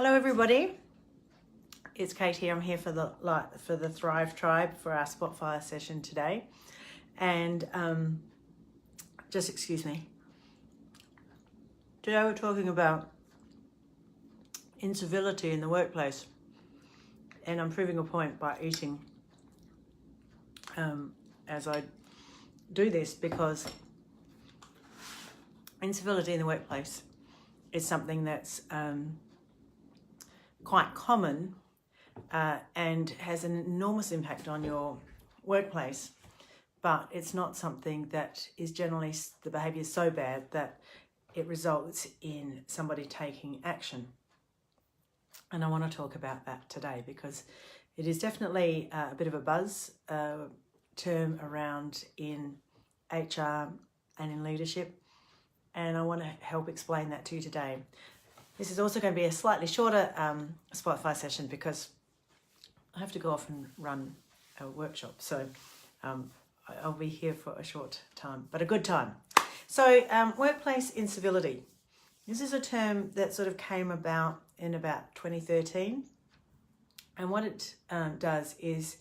Hello everybody, it's Kate here. I'm here for the Thrive Tribe for our Spotfire session today, and just excuse me. Today we're talking about incivility in the workplace, and I'm proving a point by eating as I do this, because incivility in the workplace is something that's quite common and has an enormous impact on your workplace, but it's not something that is generally, the behaviour is so bad that it results in somebody taking action. And I want to talk about that today because it is definitely a bit of a buzz term around in HR and in leadership, and I want to help explain that to you today. This is also going to be a slightly shorter Spotfire session because I have to go off and run a workshop. So I'll be here for a short time, but a good time. So workplace incivility. This is a term that sort of came about in about 2013. And what it does is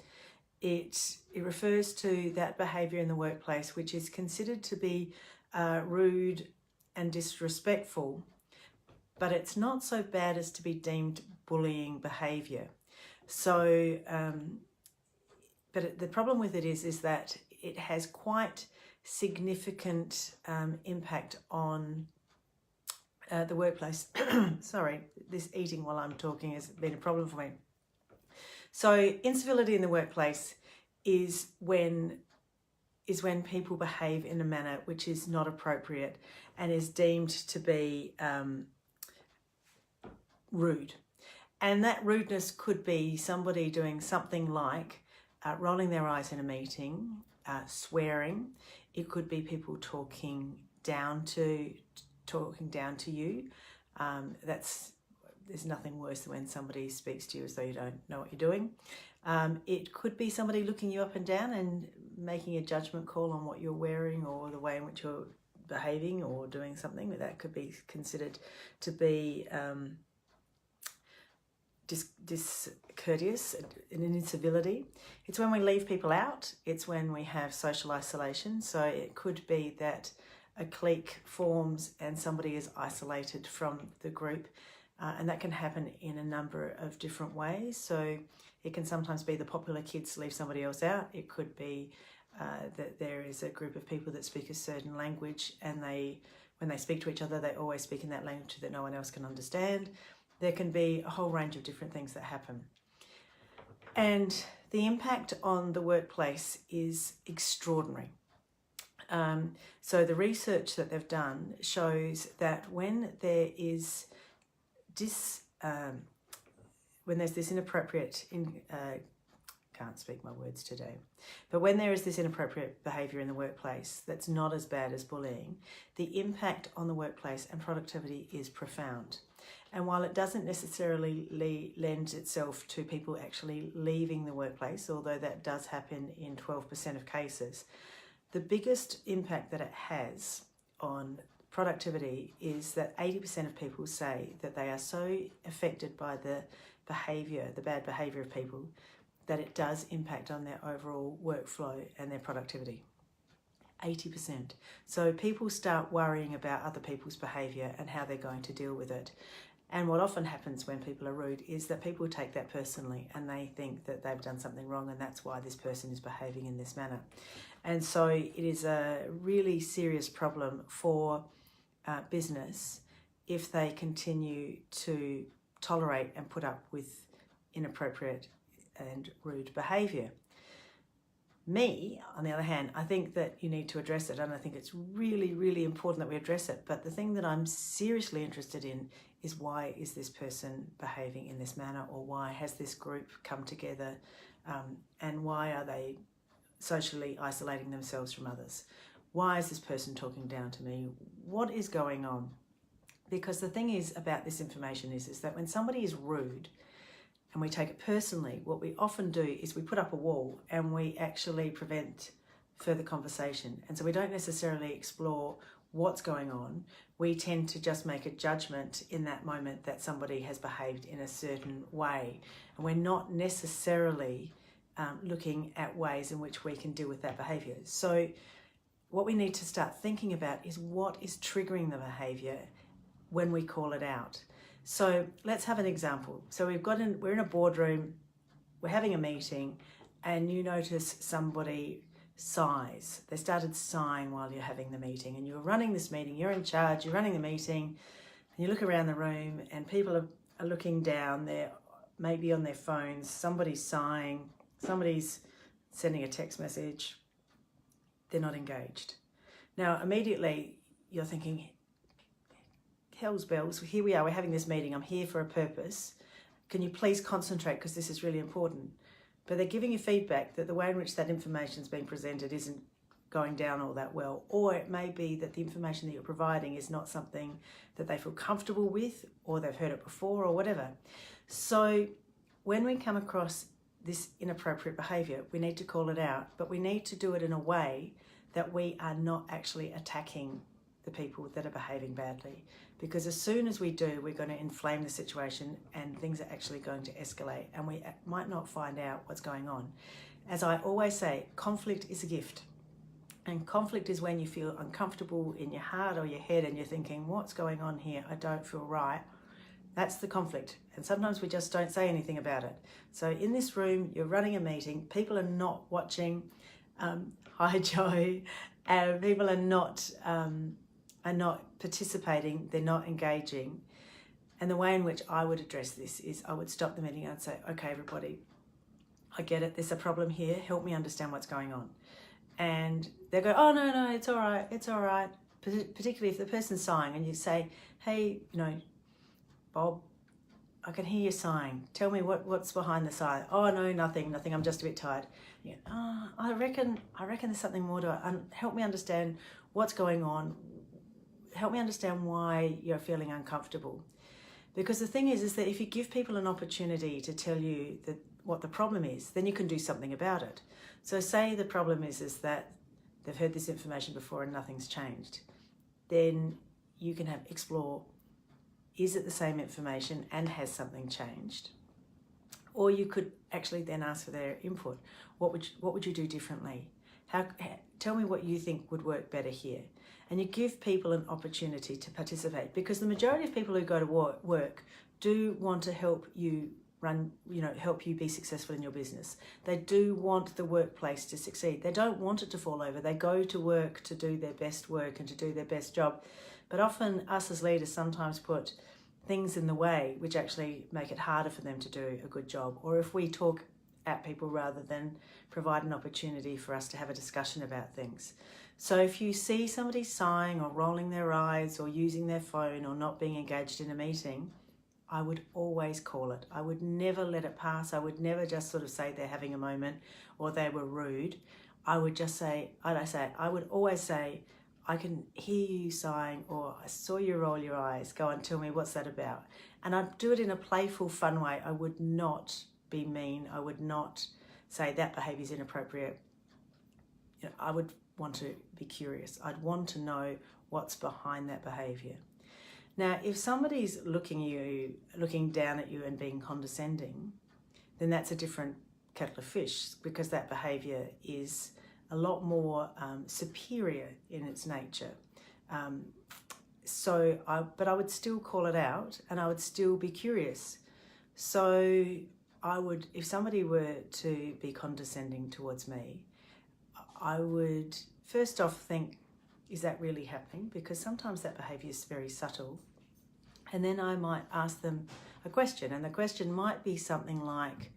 it refers to that behaviour in the workplace which is considered to be rude and disrespectful, but it's not so bad as to be deemed bullying behaviour. So, but the problem with it is that it has quite significant impact on the workplace. Sorry, this eating while I'm talking has been a problem for me. So incivility in the workplace is when people behave in a manner which is not appropriate and is deemed to be rude. And that rudeness could be somebody doing something like rolling their eyes in a meeting, swearing. It could be people talking down to you. There's nothing worse than when somebody speaks to you as though you don't know what you're doing. It could be somebody looking you up and down and making a judgment call on what you're wearing or the way in which you're behaving or doing something. That could be considered to be discourteous and an incivility. It's when we leave people out. It's when we have social isolation. So it could be that a clique forms and somebody is isolated from the group, and that can happen in a number of different ways. So it can sometimes be the popular kids leave somebody else out. It could be that there is a group of people that speak a certain language, and when they speak to each other, they always speak in that language that no one else can understand. There can be a whole range of different things that happen. And the impact on the workplace is extraordinary. So the research that they've done shows that when there is when there's this inappropriate, can't speak my words today, but when there is this inappropriate behaviour in the workplace that's not as bad as bullying, the impact on the workplace and productivity is profound. And while it doesn't necessarily lend itself to people actually leaving the workplace, although that does happen in 12% of cases, the biggest impact that it has on productivity is that 80% of people say that they are so affected by the behaviour, the bad behaviour of people, that it does impact on their overall workflow and their productivity. 80%. So people start worrying about other people's behaviour and how they're going to deal with it. And what often happens when people are rude is that people take that personally and they think that they've done something wrong and that's why this person is behaving in this manner. And so it is a really serious problem for business if they continue to tolerate and put up with inappropriate and rude behaviour. Me, on the other hand, I think that you need to address it, and I think it's really, really important that we address it. But the thing that I'm seriously interested in is, why is this person behaving in this manner, or why has this group come together, and why are they socially isolating themselves from others? Why is this person talking down to me? What is going on? Because the thing is about this information is that when somebody is rude, and we take it personally, what we often do is we put up a wall and we actually prevent further conversation. And so we don't necessarily explore what's going on. we tend to just make a judgment in that moment that somebody has behaved in a certain way. And we're not necessarily looking at ways in which we can deal with that behaviour. So what we need to start thinking about is what is triggering the behaviour when we call it out. So let's have an example. So we're in a boardroom, we're having a meeting, and you notice somebody sighs. They started sighing while you're having the meeting, and you're running this meeting, you're in charge, you're running the meeting, and you look around the room and people are looking down, they're maybe on their phones, somebody's sighing, somebody's sending a text message, they're not engaged. Now, immediately you're thinking, hell's bells, here we are, we're having this meeting, I'm here for a purpose. Can you please concentrate because this is really important? But they're giving you feedback that the way in which that information is being presented isn't going down all that well. Or it may be that the information that you're providing is not something that they feel comfortable with, or they've heard it before, or whatever. So when we come across this inappropriate behaviour, we need to call it out, but we need to do it in a way that we are not actually attacking the people that are behaving badly. Because as soon as we do, we're going to inflame the situation and things are actually going to escalate, and we might not find out what's going on. As I always say, conflict is a gift. And conflict is when you feel uncomfortable in your heart or your head and you're thinking, what's going on here? I don't feel right. That's the conflict. And sometimes we just don't say anything about it. So in this room, you're running a meeting, people are not watching. Hi, Joe. People are not participating, they're not engaging. And the way in which I would address this is I would stop the meeting and I'd say, okay, everybody, I get it, there's a problem here, help me understand what's going on. And they go, oh, no, it's all right. Particularly if the person's sighing and you say, hey, Bob, I can hear you sighing. Tell me what's behind the sigh. Oh, no, nothing, I'm just a bit tired. Yeah, I reckon there's something more to it. Help me understand what's going on. Help me understand why you're feeling uncomfortable. Because the thing is that if you give people an opportunity to tell you what the problem is, then you can do something about it. So say the problem is that they've heard this information before and nothing's changed. Then you can explore, is it the same information and has something changed? Or you could actually then ask for their input. What would you do differently? Tell me what you think would work better here. And you give people an opportunity to participate, because the majority of people who go to work do want to help you help you be successful in your business. They do want the workplace to succeed. They don't want it to fall over. They go to work to do their best work and to do their best job. But often us as leaders sometimes put things in the way which actually make it harder for them to do a good job. Or if we talk at people rather than provide an opportunity for us to have a discussion about things. So if you see somebody sighing or rolling their eyes or using their phone or not being engaged in a meeting, I would always call it. I would never let it pass. I would never just sort of say they're having a moment or they were rude. I would always say, I can hear you sighing, or I saw you roll your eyes. Go and tell me, what's that about? And I'd do it in a playful, fun way. I would not be mean. I would not say that behaviour is inappropriate. I would want to be curious. I'd want to know what's behind that behaviour. Now, if somebody's looking down at you and being condescending, then that's a different kettle of fish, because that behaviour is a lot more superior in its nature. But I would still call it out and I would still be curious. So if somebody were to be condescending towards me, I would first off think, is that really happening? Because sometimes that behaviour is very subtle. And then I might ask them a question, and the question might be something like,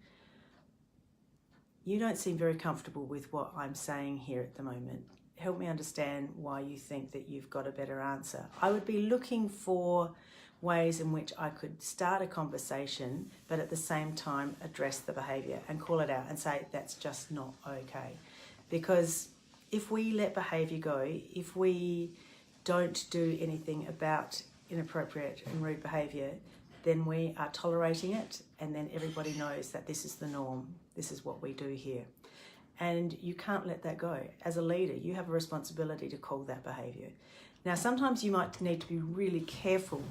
you don't seem very comfortable with what I'm saying here at the moment. Help me understand why you think that you've got a better answer. I would be looking for ways in which I could start a conversation, but at the same time address the behaviour and call it out and say, that's just not okay. Because if we let behaviour go, if we don't do anything about inappropriate and rude behaviour, then we are tolerating it, and then everybody knows that this is the norm. This is what we do here. And you can't let that go. As a leader, you have a responsibility to call that behaviour. Now, sometimes you might need to be really careful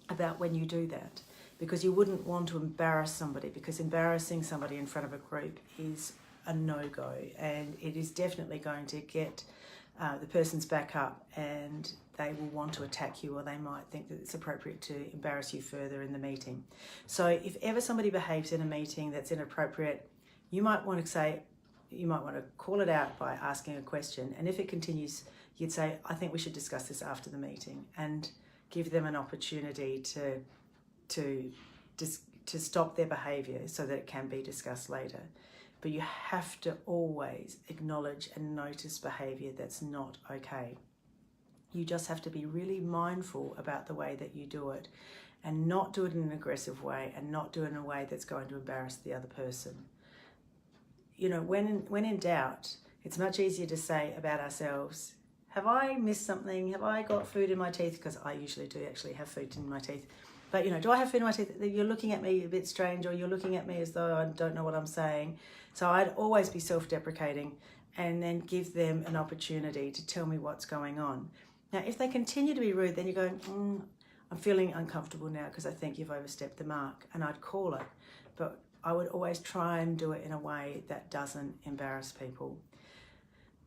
about when you do that, because you wouldn't want to embarrass somebody, because embarrassing somebody in front of a group is a no-go, and it is definitely going to get the person's back up, and they will want to attack you, or they might think that it's appropriate to embarrass you further in the meeting. So if ever somebody behaves in a meeting that's inappropriate, you might want to call it out by asking a question, and if it continues, you'd say, I think we should discuss this after the meeting, and give them an opportunity to stop their behaviour so that it can be discussed later. But you have to always acknowledge and notice behaviour that's not okay. You just have to be really mindful about the way that you do it, and not do it in an aggressive way, and not do it in a way that's going to embarrass the other person. You know, when in doubt, it's much easier to say about ourselves, have I missed something? Have I got food in my teeth? Because I usually do actually have food in my teeth. But, you know, do I have food in my teeth? You're looking at me a bit strange, or you're looking at me as though I don't know what I'm saying. So I'd always be self-deprecating, and then give them an opportunity to tell me what's going on. Now, if they continue to be rude, then you're going, I'm feeling uncomfortable now because I think you've overstepped the mark, and I'd call it. But I would always try and do it in a way that doesn't embarrass people.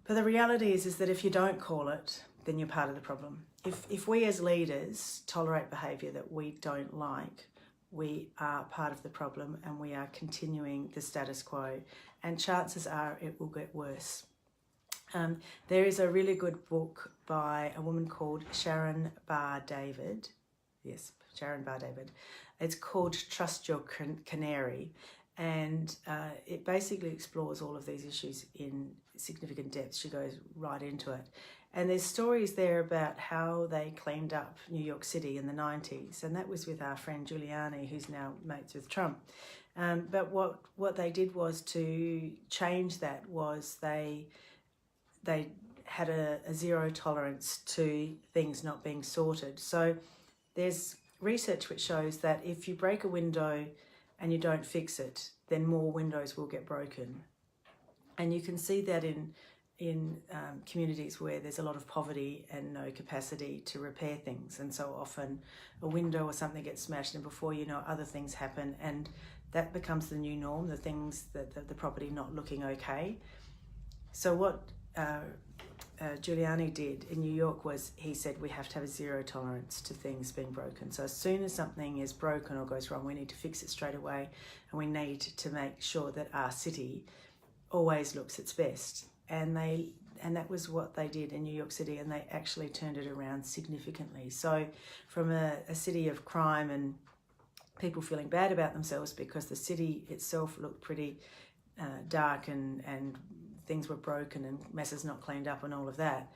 But the reality is that if you don't call it, then you're part of the problem. If we as leaders tolerate behaviour that we don't like, we are part of the problem, and we are continuing the status quo, and chances are it will get worse. There is a really good book by a woman called Sharon Bar-David. Yes, Sharon Bar-David. It's called Trust Your Canary, and it basically explores all of these issues in significant depth. She goes right into it. And there's stories there about how they cleaned up New York City in the 90s, and that was with our friend Giuliani, who's now mates with Trump. But what they did was to change that was they had a zero tolerance to things not being sorted. So there's research which shows that if you break a window and you don't fix it, then more windows will get broken. And you can see that in communities where there's a lot of poverty and no capacity to repair things. And so often a window or something gets smashed, and before you know, other things happen, and that becomes the new norm, the things that the property not looking okay. So what Giuliani did in New York was he said we have to have a zero tolerance to things being broken. So as soon as something is broken or goes wrong, we need to fix it straight away, and we need to make sure that our city always looks its best. And that was what they did in New York City, and they actually turned it around significantly. So from a city of crime and people feeling bad about themselves because the city itself looked pretty dark and things were broken and messes not cleaned up and all of that,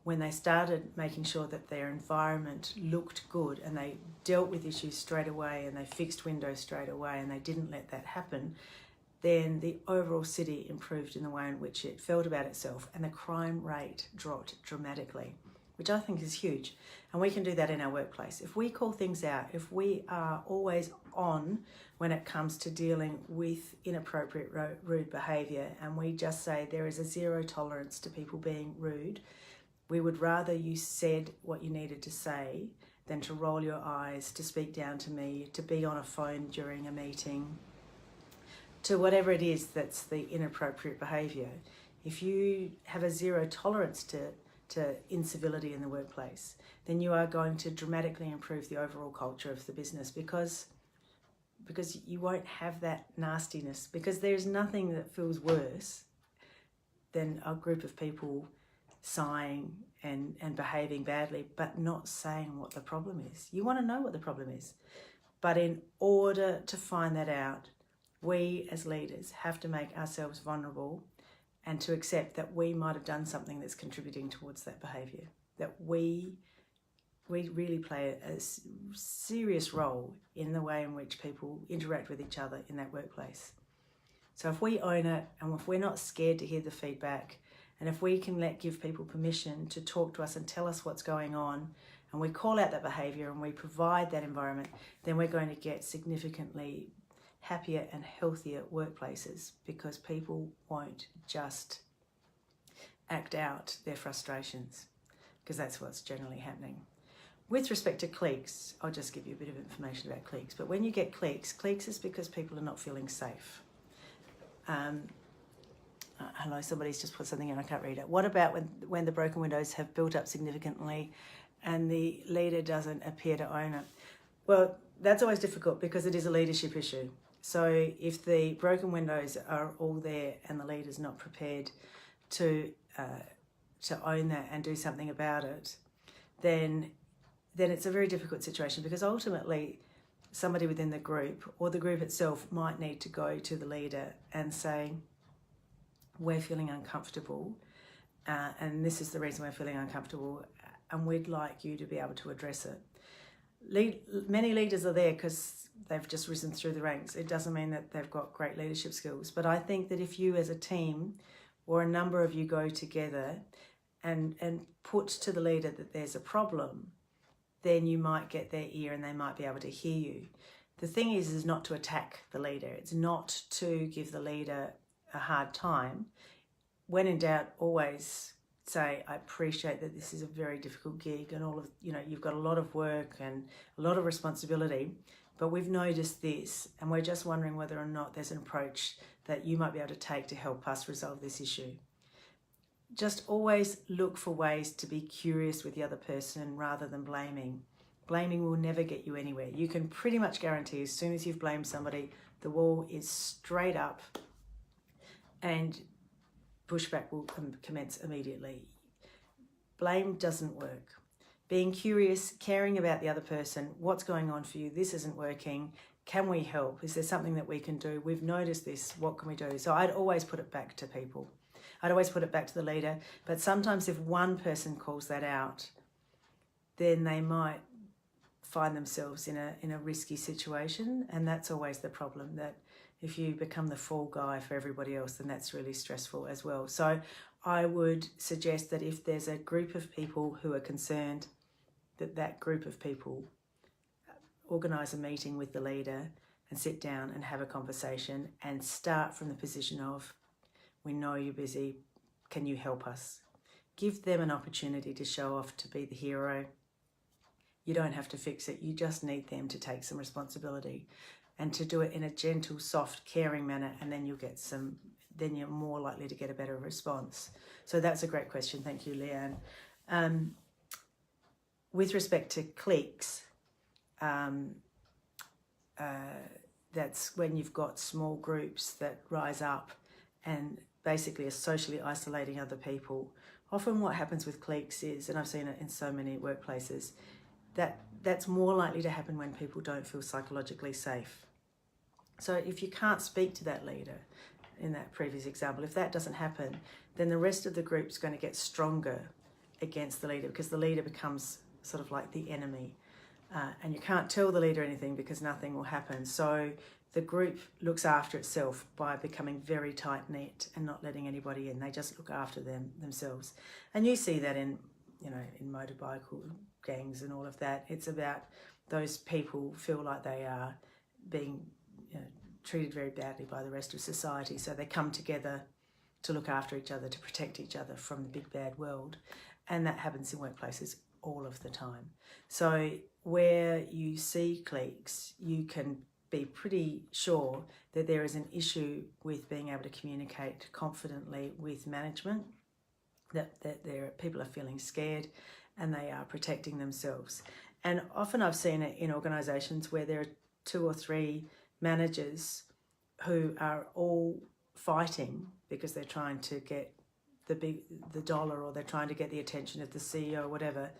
when they started making sure that their environment looked good, and they dealt with issues straight away, and they fixed windows straight away, and they didn't let that happen, then the overall city improved in the way in which it felt about itself, and the crime rate dropped dramatically, which I think is huge. And we can do that in our workplace. If we call things out, if we are always on when it comes to dealing with inappropriate rude behaviour, and we just say there is a zero tolerance to people being rude, we would rather you said what you needed to say than to roll your eyes, to speak down to me, to be on a phone during a meeting, to whatever it is that's the inappropriate behaviour. If you have a zero tolerance to incivility in the workplace, then you are going to dramatically improve the overall culture of the business, because you won't have that nastiness, because there's nothing that feels worse than a group of people sighing and behaving badly but not saying what the problem is. You want to know what the problem is, but in order to find that out, we as leaders have to make ourselves vulnerable and to accept that we might have done something that's contributing towards that behaviour, that we really play a serious role in the way in which people interact with each other in that workplace. So if we own it, and if we're not scared to hear the feedback, and if we can give people permission to talk to us and tell us what's going on, and we call out that behaviour and we provide that environment, then we're going to get significantly happier and healthier workplaces, because people won't just act out their frustrations. because that's what's generally happening. With respect to cliques, I'll just give you a bit of information about cliques. But when you get cliques is because people are not feeling safe. Hello, somebody's just put something in, I can't read it. What about when the broken windows have built up significantly and the leader doesn't appear to own it? Well, that's always difficult because it is a leadership issue. So if the broken windows are all there and the leader's not prepared to own that and do something about it, then it's a very difficult situation, because ultimately somebody within the group or the group itself might need to go to the leader and say, we're feeling uncomfortable and this is the reason we're feeling uncomfortable, and we'd like you to be able to address it. Many leaders are there because they've just risen through the ranks. It doesn't mean that they've got great leadership skills, but I think that if you as a team or a number of you go together and put to the leader that there's a problem, then you might get their ear and they might be able to hear you. The thing is not to attack the leader. It's not to give the leader a hard time. When in doubt, always say, I appreciate that this is a very difficult gig and all of, you've got a lot of work and a lot of responsibility, but we've noticed this and we're just wondering whether or not there's an approach that you might be able to take to help us resolve this issue. Just always look for ways to be curious with the other person rather than blaming. Blaming will never get you anywhere. You can pretty much guarantee as soon as you've blamed somebody, the wall is straight up and pushback will commence immediately. Blame doesn't work. Being curious, caring about the other person, what's going on for you, this isn't working, can we help? Is there something that we can do? We've noticed this, what can we do? So I'd always put it back to people. I'd always put it back to the leader, but sometimes if one person calls that out, then they might find themselves in a risky situation, and that's always the problem, that if you become the fall guy for everybody else, then that's really stressful as well. So I would suggest that if there's a group of people who are concerned, that group of people organise a meeting with the leader and sit down and have a conversation and start from the position of, we know you're busy, can you help us? Give them an opportunity to show off, to be the hero. You don't have to fix it, you just need them to take some responsibility and to do it in a gentle, soft, caring manner, and then then you're more likely to get a better response. So that's a great question, thank you, Leanne. With respect to cliques, that's when you've got small groups that rise up and basically are socially isolating other people. Often what happens with cliques is, and I've seen it in so many workplaces, that's more likely to happen when people don't feel psychologically safe. So if you can't speak to that leader, in that previous example, if that doesn't happen, then the rest of the group's going to get stronger against the leader, because the leader becomes sort of like the enemy. And you can't tell the leader anything because nothing will happen. So the group looks after itself by becoming very tight-knit and not letting anybody in. They just look after themselves. And you see that in motorbike gangs and all of that. It's about those people feel like they are being treated very badly by the rest of society. So they come together to look after each other, to protect each other from the big bad world. And that happens in workplaces all of the time. So where you see cliques, you can be pretty sure that there is an issue with being able to communicate confidently with management, that people are feeling scared and they are protecting themselves. And often I've seen it in organisations where there are 2 or 3 managers who are all fighting because they're trying to get the dollar, or they're trying to get the attention of the CEO or whatever.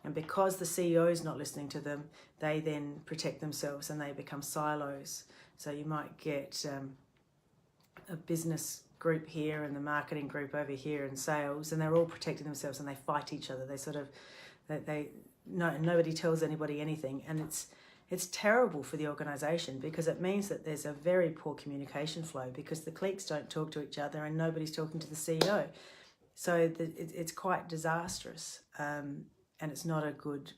And because the CEO is not listening to them, they then protect themselves and they become silos. So you might get a business group here and the marketing group over here and sales, and they're all protecting themselves and they fight each other. They sort of, nobody tells anybody anything, and it's terrible for the organisation, because it means that there's a very poor communication flow, because the cliques don't talk to each other and nobody's talking to the CEO. So it's quite disastrous, and it's not a good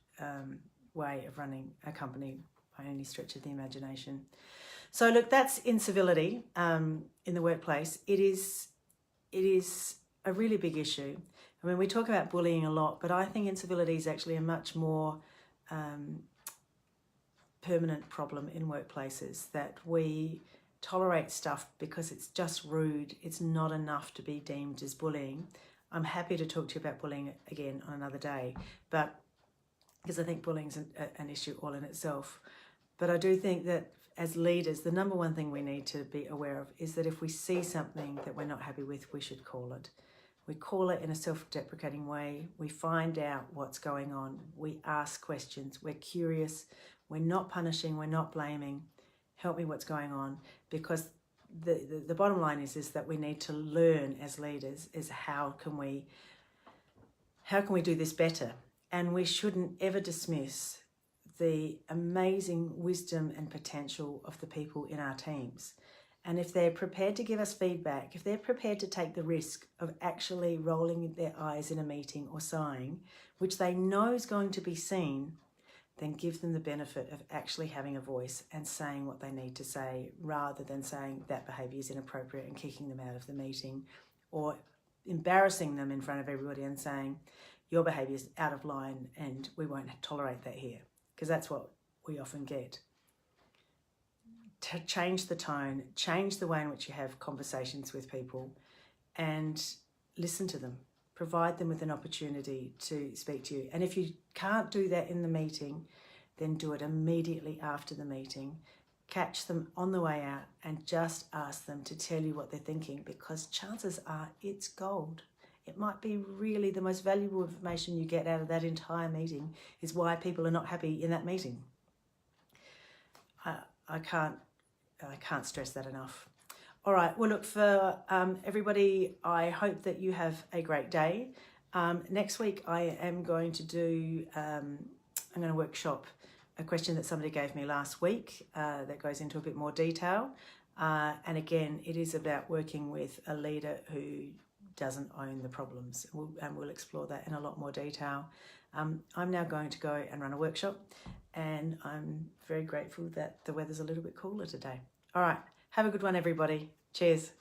way of running a company by any stretch of the imagination. So look, that's incivility in the workplace. It is a really big issue, I mean, we talk about bullying a lot, but I think incivility is actually a much more permanent problem in workplaces, that we tolerate stuff because it's just rude. It's not enough to be deemed as bullying. I'm happy to talk to you about bullying again on another day, but because I think bullying's an issue all in itself. But I do think that as leaders, the number one thing we need to be aware of is that if we see something that we're not happy with, we should call it. We call it in a self-deprecating way. We find out what's going on. We ask questions. We're curious. We're not punishing. We're not blaming. Help me, what's going on? Because the bottom line is that we need to learn as leaders is how can we do this better? And we shouldn't ever dismiss the amazing wisdom and potential of the people in our teams. And if they're prepared to give us feedback, if they're prepared to take the risk of actually rolling their eyes in a meeting or sighing, which they know is going to be seen, then give them the benefit of actually having a voice and saying what they need to say, rather than saying that behaviour is inappropriate and kicking them out of the meeting, or embarrassing them in front of everybody and saying, your behaviour is out of line and we won't tolerate that here. Because that's what we often get. To change the tone, change the way in which you have conversations with people, and listen to them. Provide them with an opportunity to speak to you. And if you can't do that in the meeting, then do it immediately after the meeting. Catch them on the way out and just ask them to tell you what they're thinking, because chances are it's gold. It might be really the most valuable information you get out of that entire meeting is why people are not happy in that meeting. I can't stress that enough. All right, well, look, for everybody, I hope that you have a great day. Next week, I am going to do, I'm going to workshop a question that somebody gave me last week that goes into a bit more detail. And again, it is about working with a leader who doesn't own the problems, and we'll explore that in a lot more detail. I'm now going to go and run a workshop, and I'm very grateful that the weather's a little bit cooler today. All right, have a good one, everybody. Cheers.